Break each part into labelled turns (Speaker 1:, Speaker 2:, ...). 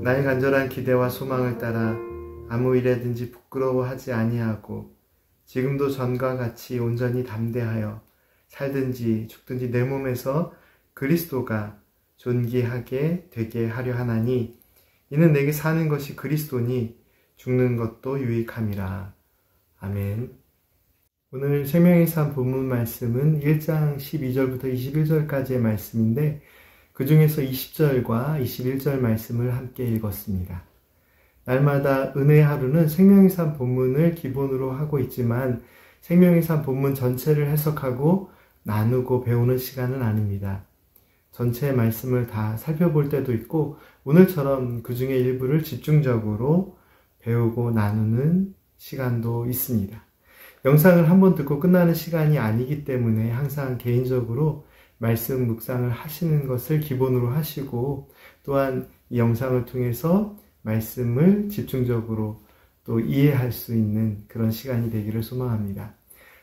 Speaker 1: 나의 간절한 기대와 소망을 따라 아무 일에든지 부끄러워하지 아니하고 지금도 전과 같이 온전히 담대하여 살든지 죽든지 내 몸에서 그리스도가 존귀하게 되게 하려 하나니 이는 내게 사는 것이 그리스도니 죽는 것도 유익함이라. 아멘. 오늘 생명의 삶 본문 말씀은 1장 12절부터 21절까지의 말씀인데 그 중에서 20절과 21절 말씀을 함께 읽었습니다. 날마다 은혜의 하루는 생명의 삶 본문을 기본으로 하고 있지만 생명의 삶 본문 전체를 해석하고 나누고 배우는 시간은 아닙니다. 전체 말씀을 다 살펴볼 때도 있고 오늘처럼 그 중에 일부를 집중적으로 배우고 나누는 시간도 있습니다. 영상을 한번 듣고 끝나는 시간이 아니기 때문에 항상 개인적으로 말씀 묵상을 하시는 것을 기본으로 하시고 또한 이 영상을 통해서 말씀을 집중적으로 또 이해할 수 있는 그런 시간이 되기를 소망합니다.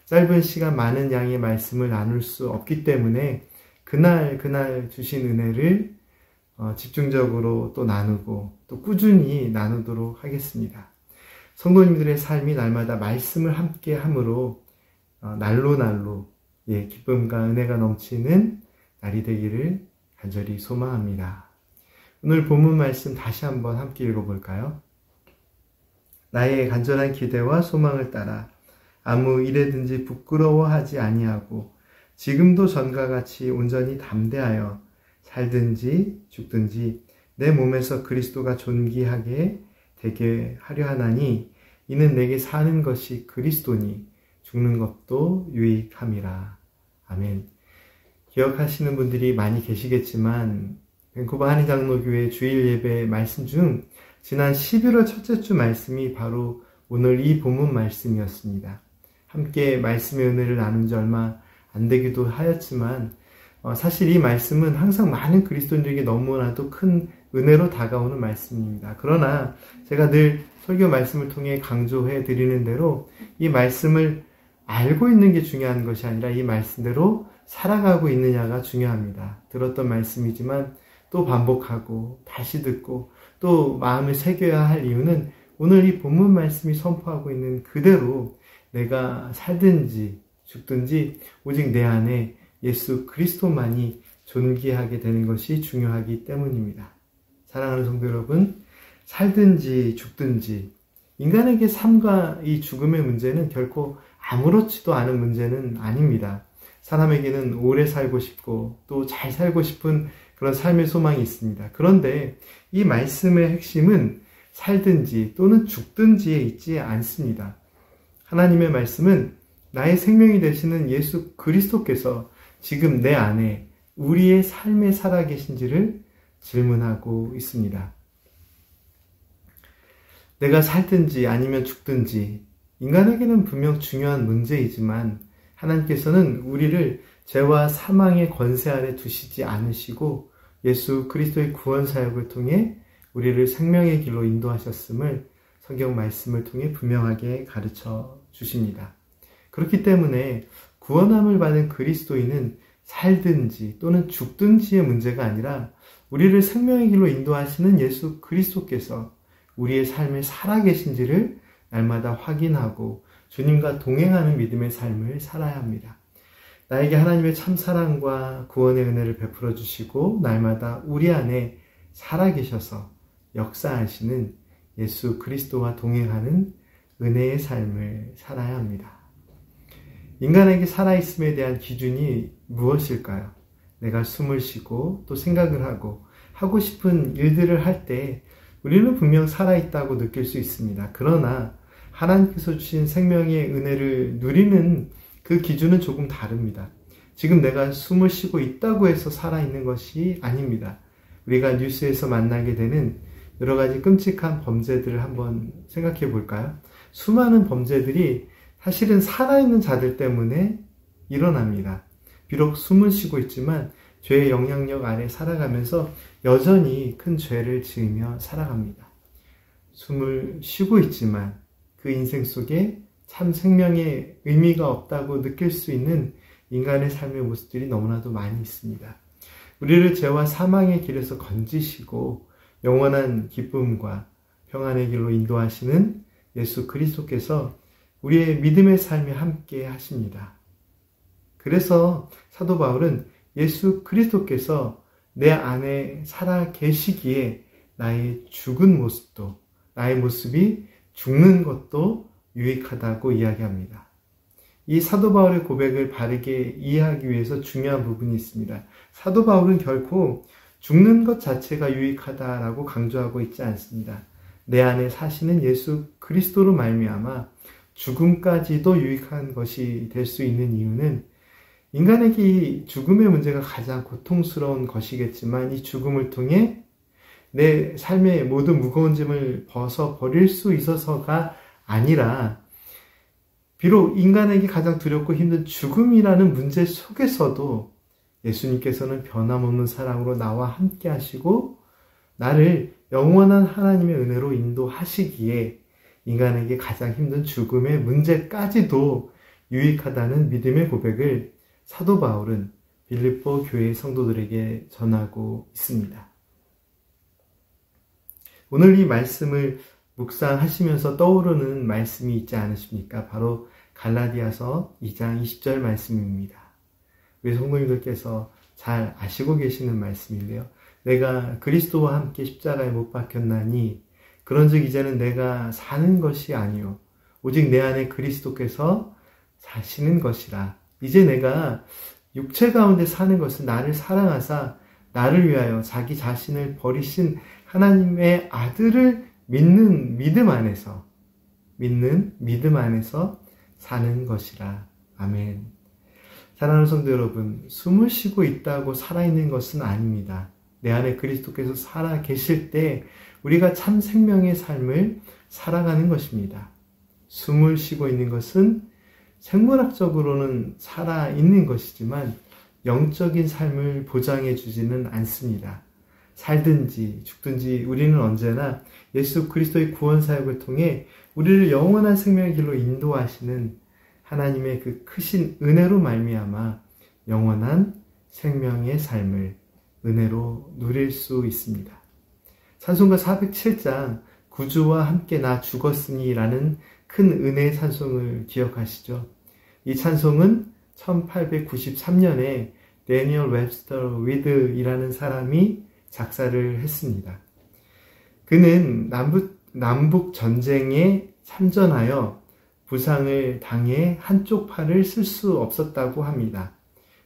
Speaker 1: 짧은 시간 많은 양의 말씀을 나눌 수 없기 때문에 그날 주신 은혜를 집중적으로 또 나누고 또 꾸준히 나누도록 하겠습니다. 성도님들의 삶이 날마다 말씀을 함께 함으로 날로 기쁨과 은혜가 넘치는 날이 되기를 간절히 소망합니다. 오늘 본문 말씀 다시 한번 함께 읽어볼까요? 나의 간절한 기대와 소망을 따라 아무 일에든지 부끄러워하지 아니하고 지금도 전과 같이 온전히 담대하여 살든지 죽든지 내 몸에서 그리스도가 존귀하게 되게 하려 하나니 이는 내게 사는 것이 그리스도니 죽는 것도 유익함이라. 아멘. 기억하시는 분들이 많이 계시겠지만 밴쿠버 한인장로교회 주일 예배 말씀 중 지난 11월 첫째 주 말씀이 바로 오늘 이 본문 말씀이었습니다. 함께 말씀의 은혜를 나눈 지 얼마 안 되기도 하였지만 사실 이 말씀은 항상 많은 그리스도인들에게 너무나도 큰 은혜로 다가오는 말씀입니다. 그러나 제가 늘 설교 말씀을 통해 강조해 드리는 대로 이 말씀을 알고 있는 게 중요한 것이 아니라 이 말씀대로 살아가고 있느냐가 중요합니다. 들었던 말씀이지만 또 반복하고 다시 듣고 또 마음에 새겨야 할 이유는 오늘 이 본문 말씀이 선포하고 있는 그대로 내가 살든지 죽든지 오직 내 안에 예수 그리스도만이 존귀하게 되는 것이 중요하기 때문입니다. 사랑하는 성도 여러분, 살든지 죽든지 인간에게 삶과 이 죽음의 문제는 결코 아무렇지도 않은 문제는 아닙니다. 사람에게는 오래 살고 싶고 또 잘 살고 싶은 그런 삶의 소망이 있습니다. 그런데 이 말씀의 핵심은 살든지 또는 죽든지에 있지 않습니다. 하나님의 말씀은 나의 생명이 되시는 예수 그리스도께서 지금 내 안에 우리의 삶에 살아계신지를 질문하고 있습니다. 내가 살든지 아니면 죽든지 인간에게는 분명 중요한 문제이지만 하나님께서는 우리를 죄와 사망의 권세 아래 두시지 않으시고 예수 그리스도의 구원 사역을 통해 우리를 생명의 길로 인도하셨음을 성경 말씀을 통해 분명하게 가르쳐 주십니다. 그렇기 때문에 구원함을 받은 그리스도인은 살든지 또는 죽든지의 문제가 아니라 우리를 생명의 길로 인도하시는 예수 그리스도께서 우리의 삶에 살아계신지를 날마다 확인하고 주님과 동행하는 믿음의 삶을 살아야 합니다. 나에게 하나님의 참사랑과 구원의 은혜를 베풀어 주시고 날마다 우리 안에 살아계셔서 역사하시는 예수 그리스도와 동행하는 은혜의 삶을 살아야 합니다. 인간에게 살아있음에 대한 기준이 무엇일까요? 내가 숨을 쉬고 또 생각을 하고 싶은 일들을 할 때 우리는 분명 살아있다고 느낄 수 있습니다. 그러나 하나님께서 주신 생명의 은혜를 누리는 그 기준은 조금 다릅니다. 지금 내가 숨을 쉬고 있다고 해서 살아있는 것이 아닙니다. 우리가 뉴스에서 만나게 되는 여러 가지 끔찍한 범죄들을 한번 생각해 볼까요? 수많은 범죄들이 사실은 살아있는 자들 때문에 일어납니다. 비록 숨을 쉬고 있지만 죄의 영향력 아래 살아가면서 여전히 큰 죄를 지으며 살아갑니다. 숨을 쉬고 있지만 그 인생 속에 참 생명의 의미가 없다고 느낄 수 있는 인간의 삶의 모습들이 너무나도 많이 있습니다. 우리를 죄와 사망의 길에서 건지시고 영원한 기쁨과 평안의 길로 인도하시는 예수 그리스도께서 우리의 믿음의 삶에 함께 하십니다. 그래서 사도 바울은 예수 그리스도께서 내 안에 살아 계시기에 나의 죽은 모습도, 나의 모습이 죽는 것도 유익하다고 이야기합니다. 이 사도 바울의 고백을 바르게 이해하기 위해서 중요한 부분이 있습니다. 사도 바울은 결코 죽는 것 자체가 유익하다라고 강조하고 있지 않습니다. 내 안에 사시는 예수 그리스도로 말미암아 죽음까지도 유익한 것이 될 수 있는 이유는 인간에게 이 죽음의 문제가 가장 고통스러운 것이겠지만 이 죽음을 통해 내 삶의 모든 무거운 짐을 벗어버릴 수 있어서가 아니라 비록 인간에게 가장 두렵고 힘든 죽음이라는 문제 속에서도 예수님께서는 변함없는 사랑으로 나와 함께 하시고 나를 영원한 하나님의 은혜로 인도하시기에 인간에게 가장 힘든 죽음의 문제까지도 유익하다는 믿음의 고백을 사도 바울은 빌립보 교회 성도들에게 전하고 있습니다. 오늘 이 말씀을 묵상하시면서 떠오르는 말씀이 있지 않으십니까? 바로 갈라디아서 2장 20절 말씀입니다. 우리 성도님들께서 잘 아시고 계시는 말씀인데요. 내가 그리스도와 함께 십자가에 못 박혔나니 그런즉 이제는 내가 사는 것이 아니요 오직 내 안에 그리스도께서 사시는 것이라. 이제 내가 육체 가운데 사는 것은 나를 사랑하사 나를 위하여 자기 자신을 버리신 하나님의 아들을 믿는 믿음 안에서 사는 것이라. 아멘. 사랑하는 성도 여러분, 숨을 쉬고 있다고 살아있는 것은 아닙니다. 내 안에 그리스도께서 살아 계실 때 우리가 참 생명의 삶을 살아가는 것입니다. 숨을 쉬고 있는 것은 생물학적으로는 살아있는 것이지만 영적인 삶을 보장해 주지는 않습니다. 살든지 죽든지 우리는 언제나 예수 그리스도의 구원 사역을 통해 우리를 영원한 생명의 길로 인도하시는 하나님의 그 크신 은혜로 말미암아 영원한 생명의 삶을 은혜로 누릴 수 있습니다. 찬송가 407장 구주와 함께 나 죽었으니 라는 큰 은혜의 찬송을 기억하시죠? 이 찬송은 1893년에 데니얼 웹스터 위드이라는 사람이 작사를 했습니다. 그는 남북 전쟁에 참전하여 부상을 당해 한쪽 팔을 쓸 수 없었다고 합니다.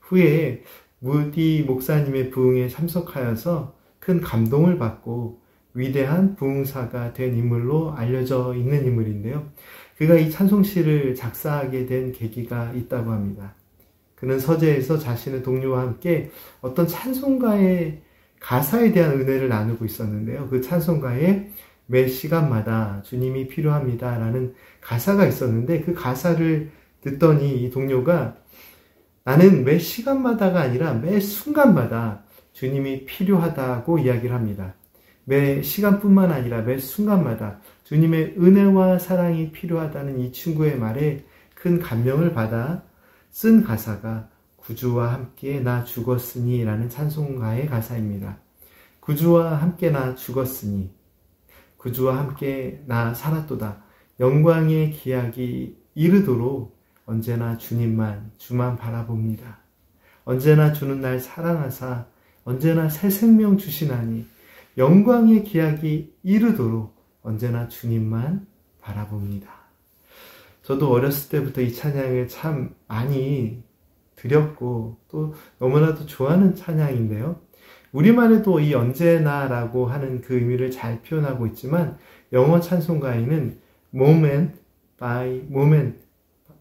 Speaker 1: 후에 무디 목사님의 부흥에 참석하여서 큰 감동을 받고 위대한 부흥사가 된 인물로 알려져 있는 인물인데요. 그가 이 찬송시를 작사하게 된 계기가 있다고 합니다. 그는 서재에서 자신의 동료와 함께 어떤 찬송가의 가사에 대한 은혜를 나누고 있었는데요. 그 찬송가에 매 시간마다 주님이 필요합니다 라는 가사가 있었는데 그 가사를 듣더니 이 동료가 나는 매 시간마다가 아니라 매 순간마다 주님이 필요하다고 이야기를 합니다. 매 시간뿐만 아니라 매 순간마다 주님의 은혜와 사랑이 필요하다는 이 친구의 말에 큰 감명을 받아 쓴 가사가 구주와 함께 나 죽었으니 라는 찬송가의 가사입니다. 구주와 함께 나 죽었으니 구주와 함께 나 살았도다. 영광의 기약이 이르도록 언제나 주만 바라봅니다. 언제나 주는 날 사랑하사 언제나 새 생명 주시나니 영광의 기약이 이르도록 언제나 주님만 바라봅니다. 저도 어렸을 때부터 이 찬양을 참 많이 드렸고 또 너무나도 좋아하는 찬양인데요. 우리말에도 이 언제나라고 하는 그 의미를 잘 표현하고 있지만 영어 찬송가에는 moment by moment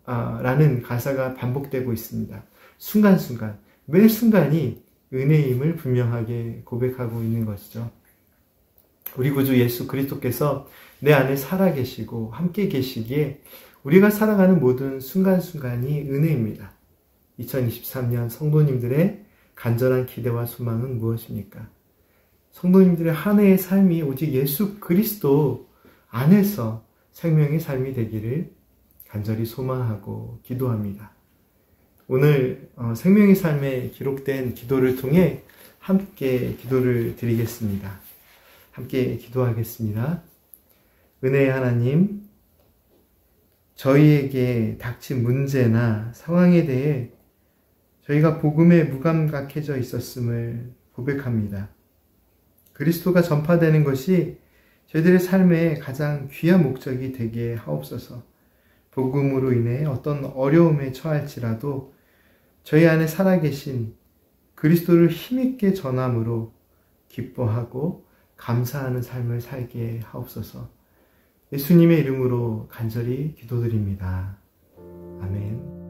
Speaker 1: 라는 가사가 반복되고 있습니다. 순간순간, 매 순간이 은혜임을 분명하게 고백하고 있는 것이죠. 우리 구주 예수 그리스도께서 내 안에 살아계시고 함께 계시기에 우리가 살아가는 모든 순간순간이 은혜입니다. 2023년 성도님들의 간절한 기대와 소망은 무엇입니까? 성도님들의 한 해의 삶이 오직 예수 그리스도 안에서 생명의 삶이 되기를 간절히 소망하고 기도합니다. 오늘 생명의 삶에 기록된 기도를 통해 함께 기도를 드리겠습니다. 함께 기도하겠습니다. 은혜의 하나님, 저희에게 닥친 문제나 상황에 대해 저희가 복음에 무감각해져 있었음을 고백합니다. 그리스도가 전파되는 것이 저희들의 삶의 가장 귀한 목적이 되게 하옵소서. 복음으로 인해 어떤 어려움에 처할지라도 저희 안에 살아계신 그리스도를 힘있게 전함으로 기뻐하고 감사하는 삶을 살게 하옵소서. 예수님의 이름으로 간절히 기도드립니다. 아멘.